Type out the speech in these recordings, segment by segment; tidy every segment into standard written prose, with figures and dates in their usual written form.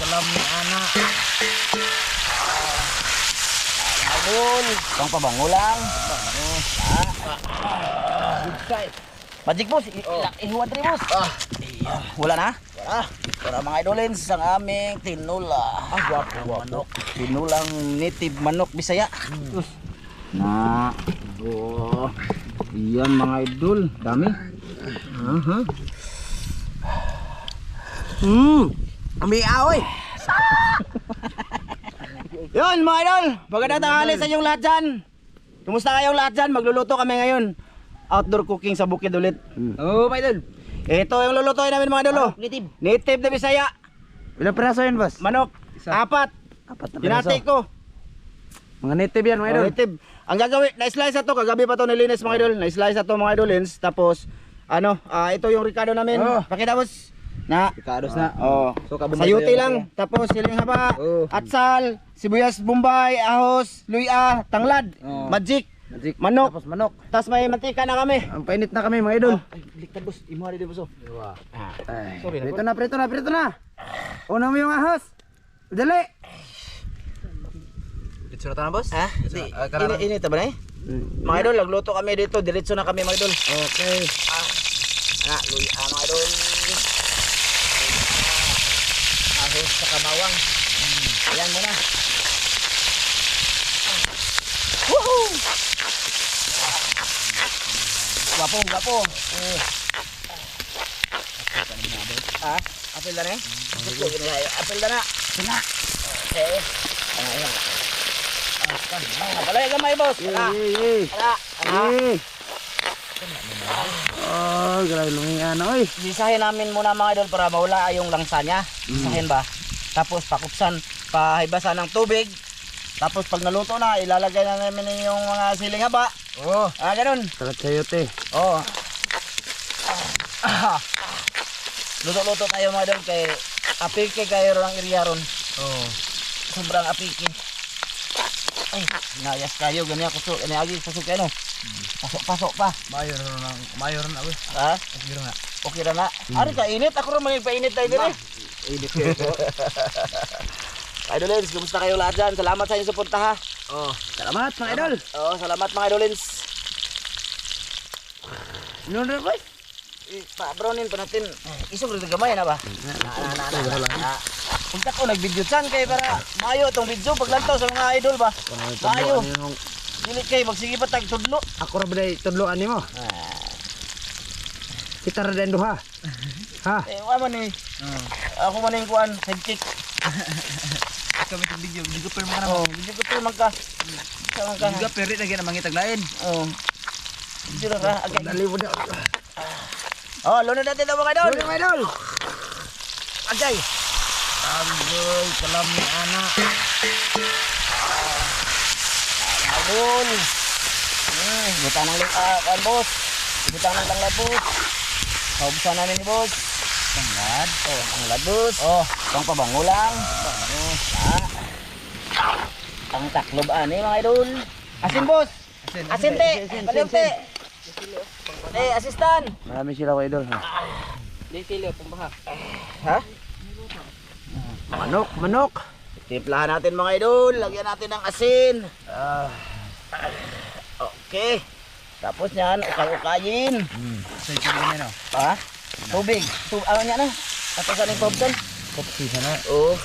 kalam ni anak. Idol. Pang pabango lang. Good side. Magic boss, ihuwad rin boss. Wala na? Wala mga idolins ang aming tinula. Guwapo. Manok. Tinulang native manok Bisaya. Na. Oh. Iyan mga idol, dami. Ami aoy. Yun mga idol, magandang tanghali sa inyong lahat dyan. Kumusta kayong lahat dyan? Magluluto kami ngayon. Outdoor cooking sa bukid ulit. Oo, mga idol. Ito yung lulutuin namin mga idol. Native. Native na Bisaya. Ilang peraso yan, boss? Manok, Isa. apat. Apat na Pinati ko. Mga native yan, mga idol. Native. Ang gagawin, na-slice na to, kagabi pa to nilinis mga idol. Na-slice na to mga idolins. Tapos, ito yung Ricardo namin. Oh. Pakita boss. Na. Picados na. Oh. So, kabumbay Sayuti tayo, lang. Tapos siling haba, Oh. atsal, sibuyas bombay, ahos, luya, tanglad, Oh. magic, Magic. manok. Tapos manok. Tapos may mantika na kami. Ang painit na kami, mga idol. Ay, baliktad boss. Imo rin boss. Ay, Sorry, prito na. Una mo yung ahos. Dali. Dito na boss? Ha? Ini ito ba na eh? Mga idol, nagluto kami dito. Diretso na kami mga idol. Okay. Luya mga idol. Ahos sa kabawang. Ayan muna. Woohoo! Gwapo. Apel na eh? Apel na. Okay. Ayan. Balay gamay boss. Ala. Oh, grabe lumingan oy. Bisahin namin muna mga idol para mawala yung langsa niya. Bisahin ba? Tapos pakupsan, pahibasan ng tubig. Tapos pag naluto na, ilalagay na namin yung mga siling haba. Oh, Ganun. salat sayote. Oo. Luto-luto tayo mga idol kay apike kayo ng iriya ron. Oh. Sobrang apike. Ay, nayas kayo ganyan kusok. Ano agi pasok kayo no? Pasok pa. Mayor na oy. Ha? Mayor na. Okay na na. Ari ka init, ako rin magpainit tayo dire. Init kayo po. Idolins, kumusta kayo lahat dyan? Salamat sa inyong suporta ha. Oh, salamat mga idol. Oo, salamat mga idolins. Ano na boy? Pa-brownin pa natin. Isog rin gamay na ba? Punta ko nag-video chan kay para maayo itong video paglantaw sa mga idol ba? Maayo. Dili kay magsige pa tag tudlo. Ako ra ba tudloan nimo? Kita ra den duha. Ha? Wa man ni. Ako man ning kuan, sidekick. Kami sa video per mga Oh, video ko man ka. Sama ka. Juga peri lagi na mangitag lain. Oh. Video ra agay. Dali mo daw. Oh, lunod natin daw mga idol. Mga idol. Agay. Agoy, kalam ni anak. Idol. Butang ng kan boss. Butang ng tanglad boss. Kaubusan namin ni boss. Tanglad. Oh, tanglad boss. Oh, pang pabango lang. Ang taklob ani mga idol. Asin boss. Asin te. Kaliw te. Assistant. Marami sila ko idol ha. Di silo pambaha. Manok. Timplahan natin mga idol. Lagyan natin ng asin. Okay. Tapos yan, ukay-ukayin. Sa ito na no. Tubig. Ano niya na? Tapos ano yung popcorn? Kopsi sana. Oo.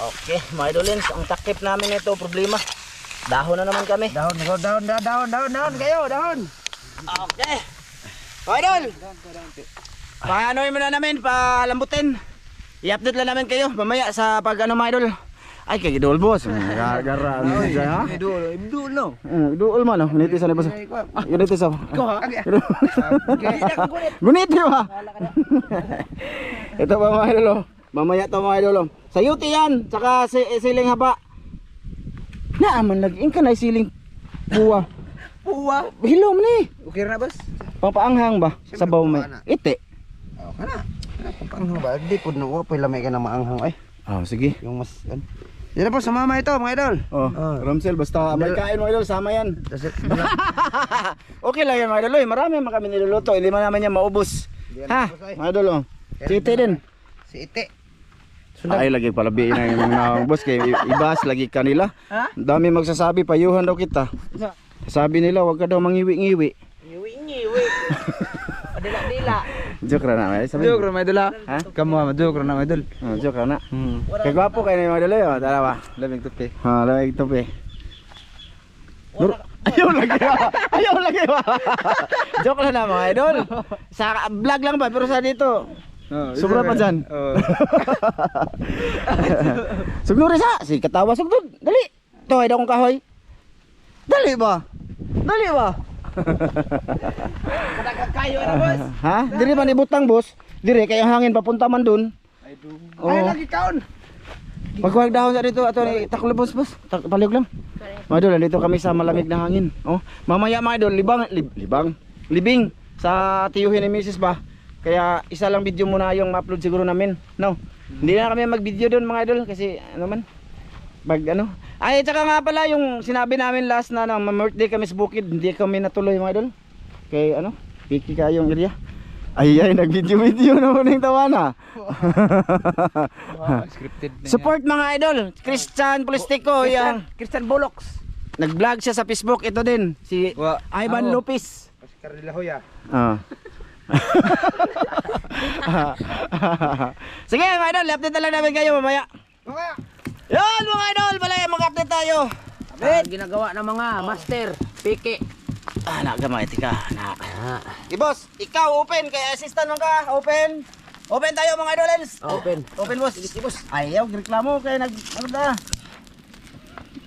Okay, mga idolins, ang takip namin ito, problema. Dahon na naman kami. Dahon kayo, dahon. Okay. Mga idol. Paanoin mo na namin, palambutin. I-update lang namin kayo mamaya sa pag ano mga idol. Ay, kay idol boss. Gara ano siya ha? Idol no. Idol man, guniti sa boss. Guniti sa. Ikaw ha? Guniti ba? Ito ba mga idol? Mamaya to mga idol. Sayuti yan, tsaka siling haba. Naaman lagi ka na siling buwa. Buwa. Hilom ni. Okay na boss? Pampaanghang ba? Sabaw may. Ite. Okay na. Papanghang ba? Di po na po lamay ka na maanghang ay. Sige. Yung mas yan na po, sumama ito mga idol. Ramsel, basta may kain mga idol, sama yan. Okay lang yan mga idol. Marami kami niluluto, hindi man naman yan maubos. Ha? Mga idol. Si Ite din. Si Ite. Ay lagi palabi na yung mga boss kay ibas lagi kanila. Dami magsasabi payuhan daw kita. Sabi nila wag ka daw mangiwi-ngiwi. Ngiwi-ngiwi. Dila-dila. Joke ra na, sabi. Joke ra may dula. Ha? Kamu joke ra na may dul. Oh, joke ra na. Kay gwapo kay na mga dala yo, tara ba. Lamig tupi. Ha, lamig tope. Ayaw lagi ba? Ayaw lagi ba? Joke lang na mga idol. Sa vlog lang ba pero sa dito. Sobra pa dyan. Sugnuri sa, si katawa sugdod. Dali. Ito ay akong kahoy. Dali ba? Dali ba? Kadagkakayo na boss. Ha? Diri man ibutang boss. Diri kay ang hangin papunta man dun. Ay lagi kaon. Pagkuhag dahon sa dito ato ni taklo boss. Palig lang. Mga idol, dito kami sa malamig na hangin. Oh, mamaya mga idol, libing sa tiyuhin ni Mrs. ba. Kaya isa lang video muna yung ma-upload siguro namin. No. Hindi na kami mag-video doon mga idol kasi ano man. Pag ano. Ay, tsaka nga pala yung sinabi namin last na ma-birthday kami sa bukid, hindi kami natuloy mga idol. Kay ano, piki kayong area. Ay, nag-video naman yung tawa na. Scripted na. Support mga idol. Christian Polistico, yung Christian Bolox. nag-vlog siya sa Facebook. Ito din, si Ivan Lopez. Oscar de la Hoya. Ah. Sige mga idol, update na lang namin kayo mamaya. Yan mga idol, malaya mag-update tayo. Ang ginagawa ng mga master, piki. Nagamay, tika. Boss, ikaw open, kaya assistant mo ka, open. Open tayo mga idolens. Open. Open boss. Boss. Ayaw, reklamo kaya ano na.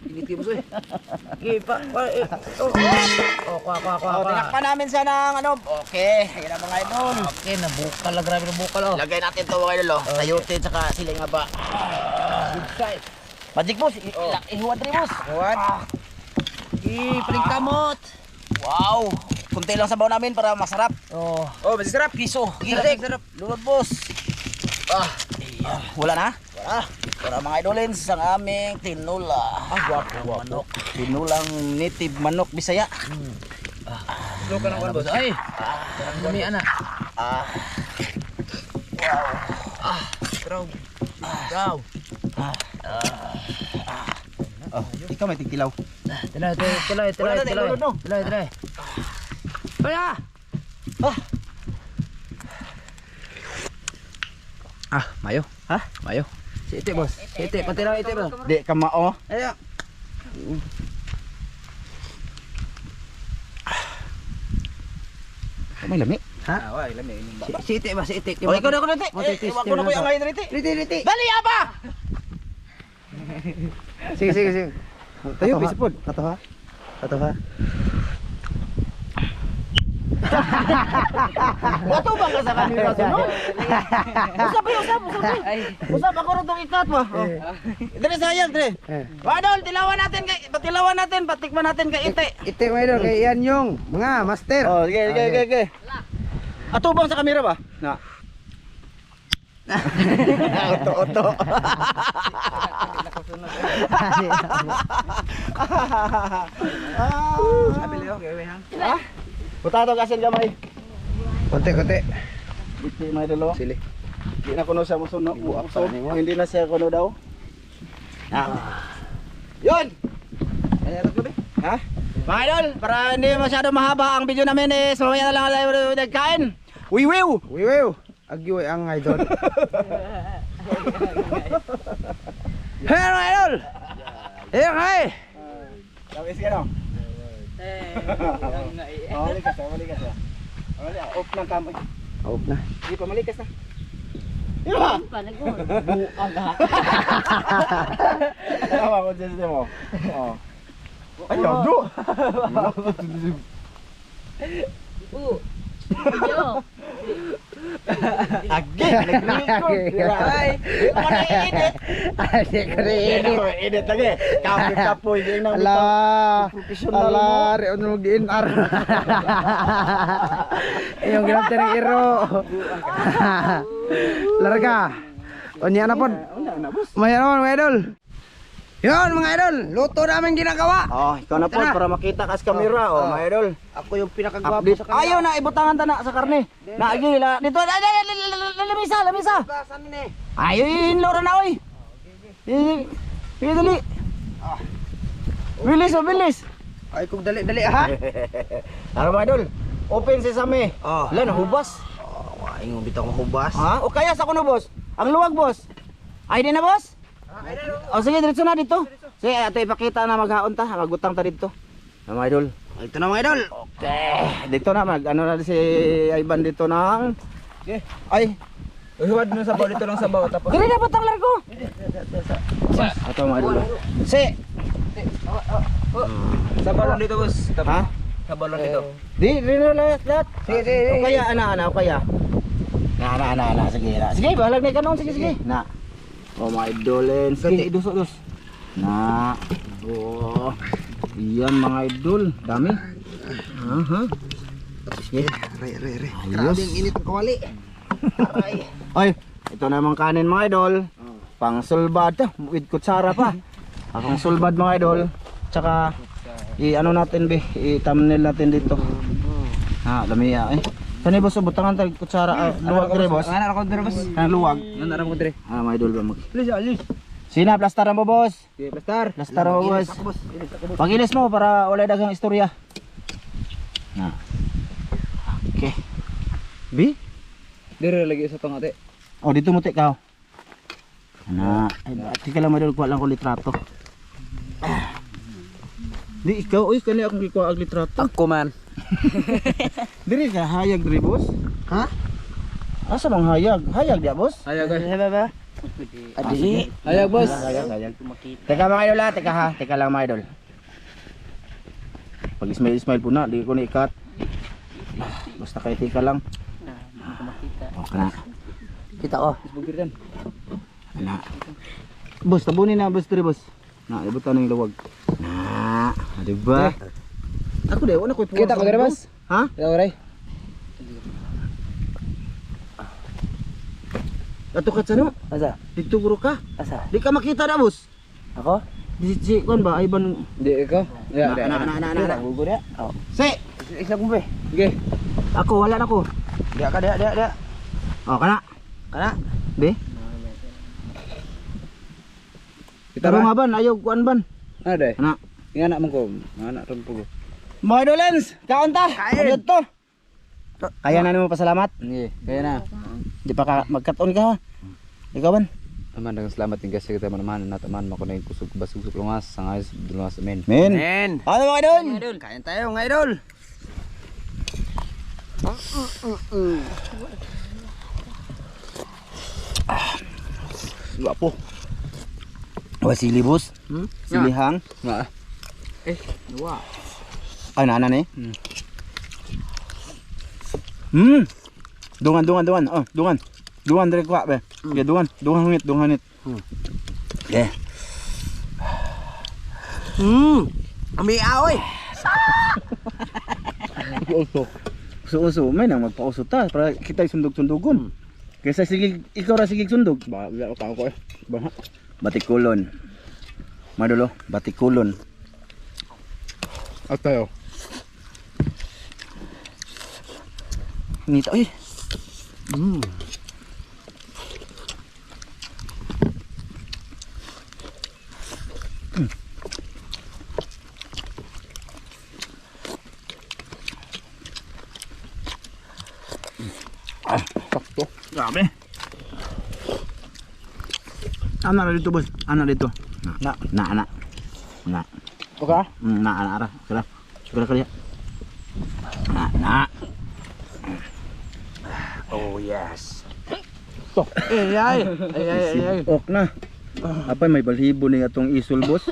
Initi mo ko eh. Kipa. Tinakpan namin siya ng ano. Okay, ayun na mga idol. Okay, nabukal lang. Grabe nabukal oh. Lagay natin to mga idol. Sayote tsaka siling nga ba. Good size. Magic boss, ihuwad rin boss. What? Paling kamot. Wow! Kunti lang sabaw namin para masarap. Oh. Oh, masarap. Piso. Gisik. Lunod boss. Ayan. Wala na? Wala. Para mga idolins ang aming tinula. Guwapo. Manok. Tinulang native manok Bisaya. Slow ka ng boss. Ay. Parang gumi ana. Wow. Wow. Ikaw may tigtilaw. Tulay. Kaya. Mayo. Ha? Mayo. Si Ite boss. Si Ite, pati raw Ite bro. Di ka mao. Ayo. May lami. Ha? Si Ite ba? Si Ite. Oh, ikaw na ko nati. Motitis. Iwan ko na ko yung ngayon nati. Riti. Dali apa? Sige. Tayo bisipod. Kato ha? Wato ba ka sa kanila sunod? Usap ako rin itong ikat mo. Dali sayang, dali. Wadol, tilawan natin, patikman natin kay Ite. Ite mga idol, kay yan yung mga master. Oh, sige. Atubang sa kamera ba? Na. Oto. Ha? Butato kasin gamay. Konti. Biti may dalo. Sili. Hindi na kuno siya musuno. Buak pa Hindi na siya kuno daw. Yun! Ha? Mga idol, para hindi masyado mahaba ang video namin eh, mamaya na lang tayo nagkain. Wiwiw! Agyo ang idol. Hey mga idol. Hey. Tapos ka no? Malikas siya. Off ng kamay. Off na. Hindi pa malikas na. Di ba? Buang ha. Tama ko dyan mo. Ayaw, bro! Again! Ay! Ako na i-edit! Hindi ko rin. Edit lagi! Kapoy yung nang professional mo. Reon mo giinar. Yung ginamit ng iro. Larga. Onya na po. Maya naman mga idol. Yun mga idol, luto namin ginagawa. Oh, ikaw na po para makita ka sa camera, mga idol. Ako yung pinakagwapo Update. sa kanila. Ayaw na ibutangan ta na sa karne. Naagi nila dito. lamisa. Ay, loro na oy. Sige, dali. Bilis. Ay kung dali ha. Ano mga idol? Open sesame. Oh. Wala na hubas. Ay ngong bitaw ko hubas. Ha? O kaya sa kuno boss? Ang luwag boss. Ay di na boss? O sige, diretso na dito. Sige, ato ipakita na maghaon ta, magutang ta dito. Mga idol. Ito na mga idol. Okay. Dito na ano na si Ivan dito ng ay, Huwad mo sabaw dito lang sabaw tapos. dili na batang largo. Ato mga idol. Si, Sabaw lang dito boss. ha? Sabaw lang dito. Di na lahat. Sige. O kaya ana o kaya. Na. Sige na. Sige, bahalag na kanon sige. Na. Oh my idolin. Sige, idusok. Na. Oh. Iyan mga idol, dami. Aha. Sige. Re. Ayos. Grabe ang init ng kawali. Ay, ito namang kanin mga idol. Pang sulbad with kutsara pa. Pang sulbad mga idol. Tsaka i-ano natin i-thumbnail natin dito. Ha, dami eh. Saan boss butangan tag kutsara luwag dire boss. Ana ra ko dire boss. Ang luwag. Ana ra ko dire. Mga idol ba mag. Alis. Sina plastaran mo boss. Okay, pastar. Plastaran mo boss. Pagilis mo para wala daghang istorya. Na. Okay. Bi? Dire lagi sa tong ate. Oh, dito mo tek ka. Ana, ay ati ka lang madol kuha lang ko litrato. Di ikaw oy kani akong gikuha og litrato. Ako man. Diri ka hayag diri boss? Ha? Asa bang hayag? Hayag dia boss? Ayaw guys. Ba? Adi. Ayaw boss. Hayag. Teka mga idol ha, teka lang mga idol. Pag smile po na, di ko ni ikat. Basta kay tika lang. Okay na. Kita ko. Bugir dan. Na. Boss, tabunin na boss diri boss. Na, ibutan ng luwag. Na, di ba? Ako dai, wala ko ipuwag. Kita ko dire boss. Ha? Ayaw ray. Ato ka sa no? Asa? Dito guro ka. Asa? Di ka makita na boss. Ako? Si kon ba Ivan? Di ikaw. Ya, Na. Bugor ya. Oh. Si, Isa ko be. Okay. ako wala na ko. Dia ka dia. Oh, kana. Be. Kita Taro ba? nga ban, ayaw kuan ban. Ano dai? Kana. Nga anak mo ko. Anak ron po ko. Mga idolens, kaon ta. Kaon to. Kaya na nimo pasalamat. Ngi, kaya na. Di pa ka magkaton ka ha. Ikaw ban? Aman dagang salamat din kasi kita man na taman mo ko na kusog basug lungas sangay lungas men. Men. Men. Ano mga idol? Kain tayo mga idol. Guwapo. Wasili boss. Silihang. Nga. Ay nana ni. Dungan. Oh, dungan. Dungan dire kwa be. Ya dungan hungit. Okay. Ami aoy. Uso may nang magpauso ta para kita sundog-sundugon. Kaysa sige ikaw ra sige sundog. Ba ko eh. Baha. Batikulon. Madulo, batikulon. At tayo. Ngita oy. Sakto. Grabe. Ana dito boss, ana dito. Na. Okay. Na ara. Kira kaya. Na. Oh yes. To. Ay. Ok na. Apa may balhibo ni atong isul boss?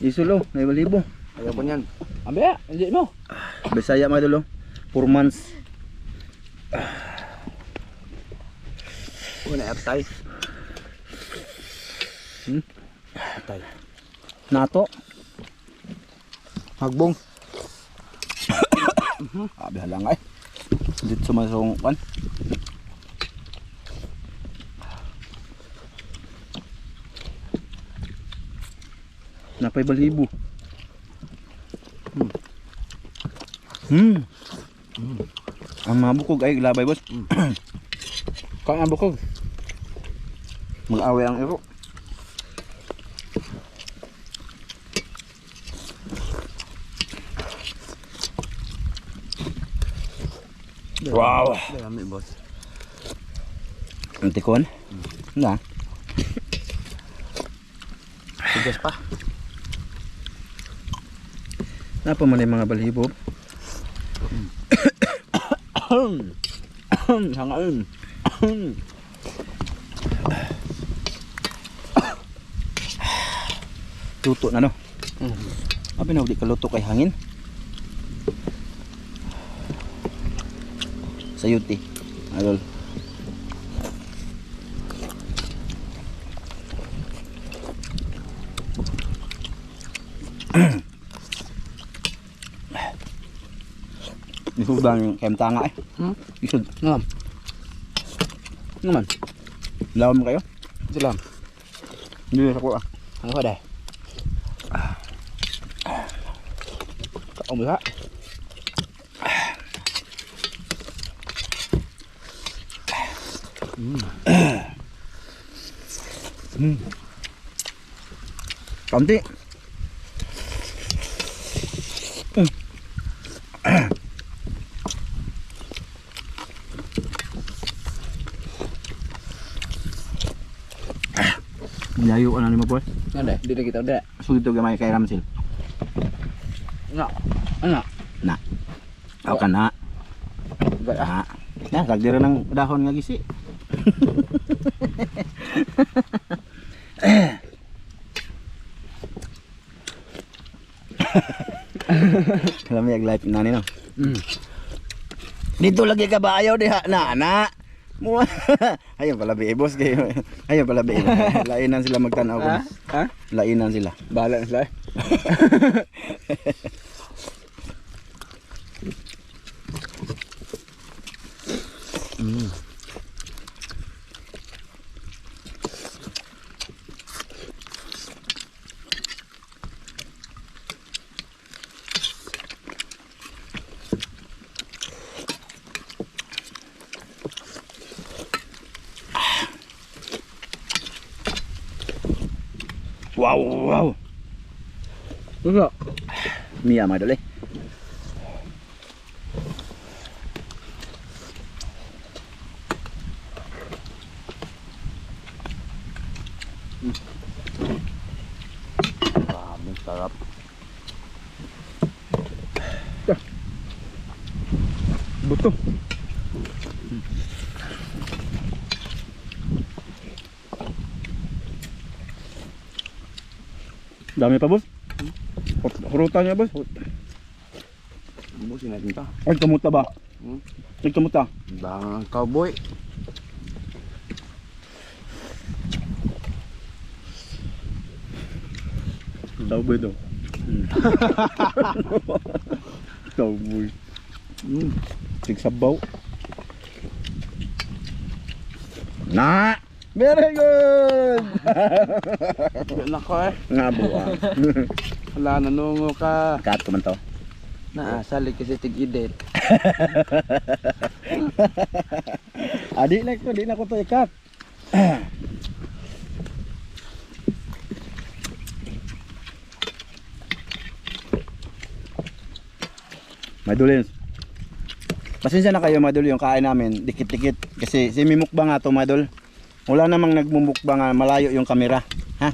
Isul may balhibo. Ayaw po niyan. Ambe, hindi mo. Bisaya mga dulo. 4 months. Una atay. Tay. Nato. Hagbong. Abi halang ay. Dito sumasong kan. Napay balhibo. Ang mabukog ay labay boss. Kau ang bukog. Mag-away ang iro. Wow. Dami boss. Ang tikon. Na. Tigas pa. Napa man yung mga balhibo? Hangaon. Luto na no. Abi na di ka luto kay hangin. Sayuti. Adol. Isud bang kem tanga eh. Isud. Ngam. Naman. Lawam kayo? Salam. Hindi sa ko ah. Ang ko dai. Kaong bisa. Kamti. Layo ka na ni mo boy. Nga dai, di na kita udah. So dito gamay kay Ramsil. Nga. Ano? Na. Aw ka na. Gak ah. Na, kagdira ng dahon nga gisi. Lamig life na ni no. Dito lagi ka ba ayaw diha na ana. Mo. Ayun pala boss kayo. Ayun pala lainan sila magtanaw ko. Ha? Lainan sila. Bahala na sila. Wow, wow. Enggak. Mia mah dole. Sarap. Butuh. Dami pa, boss. Hurutan niya, boss. Busin natin to. Ay, kamuta ba? Ay, kamuta. Bang cowboy. Cowboy daw. Cowboy. Tigsabaw. Na! Very good! Nako eh. Nga buwa. Wala nanungo ka. Kat ko man to. Naasali kasi tig-edit. Di na ko to ikat. Madulins. Pasensya na kayo madul yung kain namin dikit-dikit kasi si mimukbang nga to madul. Wala namang nagmumukbang nga malayo yung kamera, ha?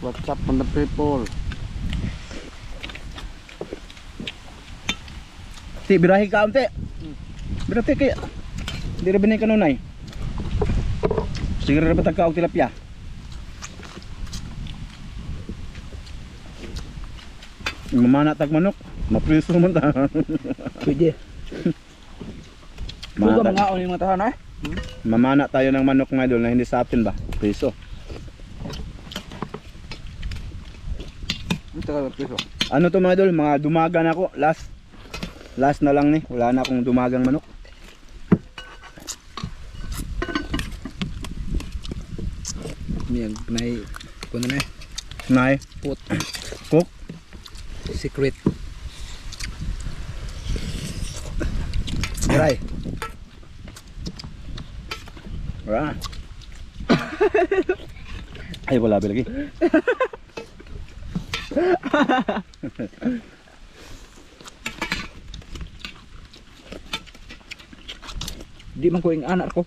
What's up on the people? Ti birahi ka unti. Birahi kaya. Di ra binay kanunay. Siguro ra batag ka og tilapia. Mamana tag manok, mapriso man ta. Pwede. Buka mga on yung mga tahan eh. Mamana tayo ng manok mga idol na hindi sa atin ba? Priso. Ito ka piso. Ano to mga idol, mga dumaga na ako. Last na lang ni. Wala na akong dumagang manok. Yan, pinay. Kuno na eh. Nay. Put. Cook. Secret. Aray. Wala. Ay, wala lagi. Di man ko ing anak ko.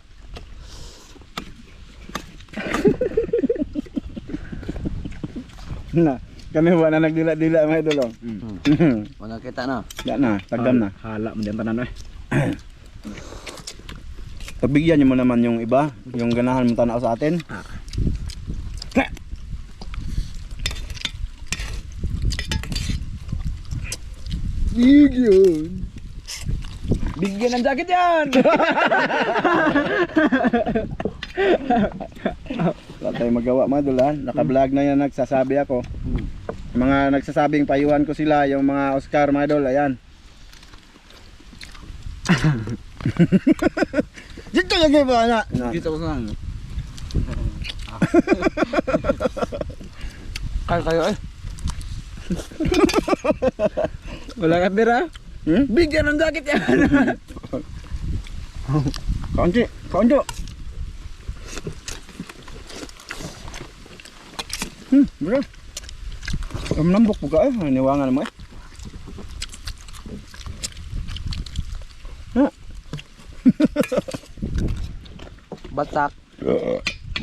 Na, kami wala nagdila-dila mga idol. Oh. Wala kita na. Ya na, tagdam na. Hala mo din tanan eh. Pagbigyan niyo mo naman yung iba, yung ganahan mo tanaw sa atin. Yun. Bigyan ng jacket yan. Wala tayong magawa mga idol ha. Naka-vlog na yan, nagsasabi ako. Yung mga nagsasabing payuhan ko sila, yung mga Oscar mga idol, ayan. Dito lagi ba na? Dito ko sa kayo eh. Wala ka pera? Bigyan ng jacket yan. Kaunti, kaunti. Bro. Nambok po ka eh, niwangan mo eh. Batak.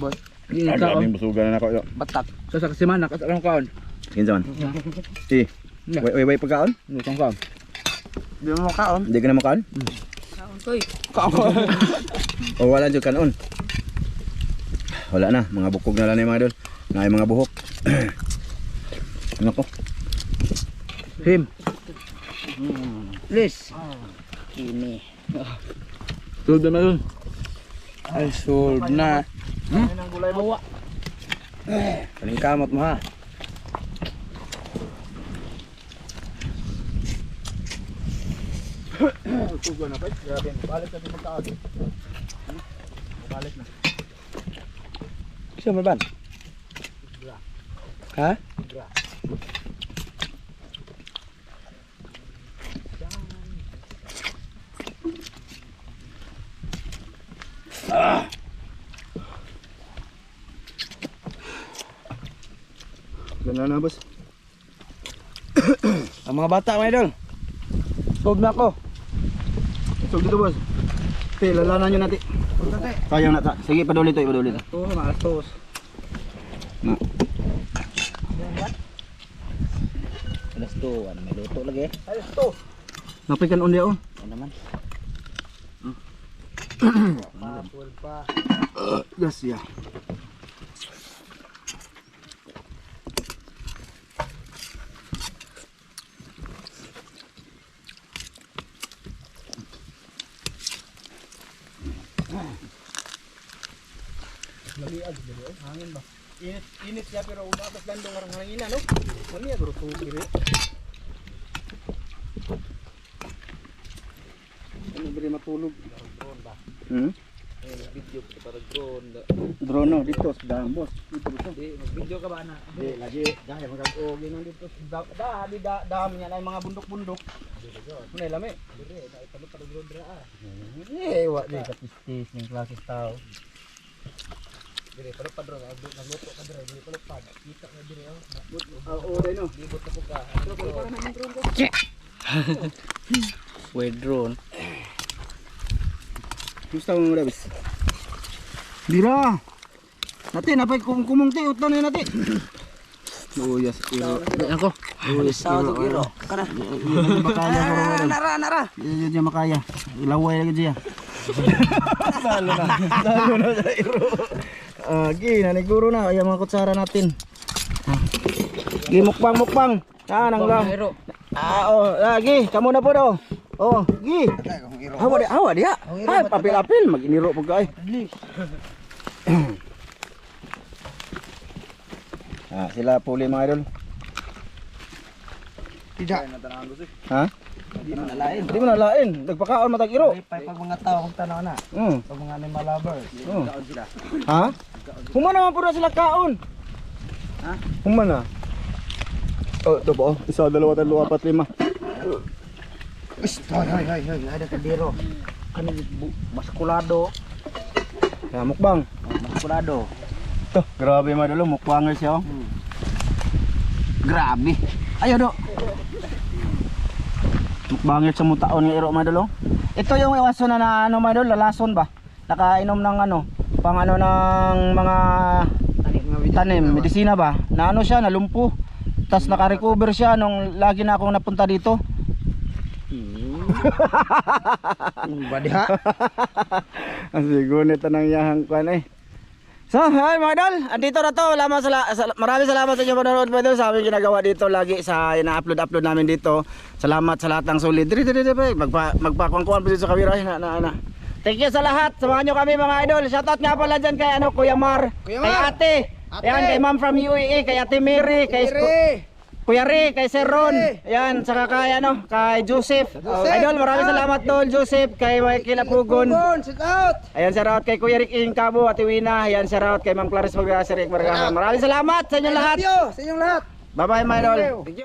Boy. Di Ay, ka daming busugan na ako. Yo. batak. Sa saksiman nakasalang kaon. Kinsa man? Way pagkaon? Nutong kaon. Di mo kaon. Hindi ka na makaon? Kaon koy. O wala dyan kanon? Wala na, mga bukog na lang na yung mga idol. Na yung mga buhok. Ano ko? Him. Liz. Kini. Sulod na dun. Ay, sulod na. Hawa. Kaling kamot mo ha. Siya mo ban? Ha? Ganda na boss. Ang mga bata mga idol. Sulod na ako. So dito boss. Te, lalanan nyo natin. Sayang na ta. Sige, padulit to, padulit to. Oo, maastos. Na. Alas 2, may luto lagi. Alas to. Napikan undi ako. Ano naman? Mapul pa. Yes, yeah. Init siya pero umatas landong orang hangin no. Mani agro to dire. Ano beri matulog? Drone ba? Video ko para drone. Drone no, dito sa daan boss. Dito boss. Di video ka ba na? Di, lagi dahil magag-ogi nang dito. Dami niya na yung mga bundok-bundok. Ano lami? Dire na ipalo para drone dra ah. Eh, wa di. Kapistis ng klase tao. Dire pero pa drone nagluto ka dire, dire pala pad. Kita na dire oh. Oo, dai no. Libot na po ka. Pero para na drone ko. With drone. Gusto mo muna bis. Dira. Natin napay kumong ti utan na natin. Oh, yes. Ako. Sa to giro. Kana. Makaya Nara. Diya makaya. Ilaway lagi diya. Salo na sa iro. Naniguro na yung mga kutsara natin. Mukbang. Nang lang. Lagi, kamu na po daw. Oh, gi. Awa dia. Ay, papil-apil maginiro pag ay. Sila puli mga idol. Tidak. Ha? Di mo nalain. Nagpakaon matag iro. Pag mga tao kung tanaw na. Pag mga animal lovers. Ha? Human naman po na sila kaon. Ha? Human na. Oh, ito po. 1, 2, 3, 4, 5. Hoy, ada kadiro. Kani maskulado. Ya mukbang, maskulado. Tuh, grabe mga idol, mukbanger siya. Grabe. Ayo, Dok. Mukbanger sa mutaon ng iro mga idol. Ito yung iwaso na ano mga idol, lalason ba? Nakainom ng ano, pang ano ng mga tanim, medisina ba? Na ano siya, nalumpo. Tapos naka-recover siya nung lagi na akong napunta dito. Badiha. Ang sigunit na nangyahang kwan eh. So, hi mga idol, andito na to. Maraming salamat sa inyo panonood mga idol sa aming ginagawa dito lagi sa ina-upload namin dito. Salamat sa lahat ng solid. Magpakuan-kuan po dito sa kamera. Thank you sa lahat. Samahan nyo kami mga idol. Shoutout nga pala dyan kay ano, Kuya Mar, kay Ate. Ayan, kay Ma'am from UAE, kay Ate Mary, kay Kuya Ri, kay Sir Ron. Ayan, saka kay ano, kay Joseph. Idol, maraming salamat Tol Joseph, kay Michael Apugon. Shout out. Ayan, shout out kay Kuya Rick Cabo, Ate Wina. Ayan, shout out kay Ma'am Clarice Magdala, Sir Rick Margahan. Maraming salamat sa inyong lahat. Sa inyong lahat. Bye-bye mga idol.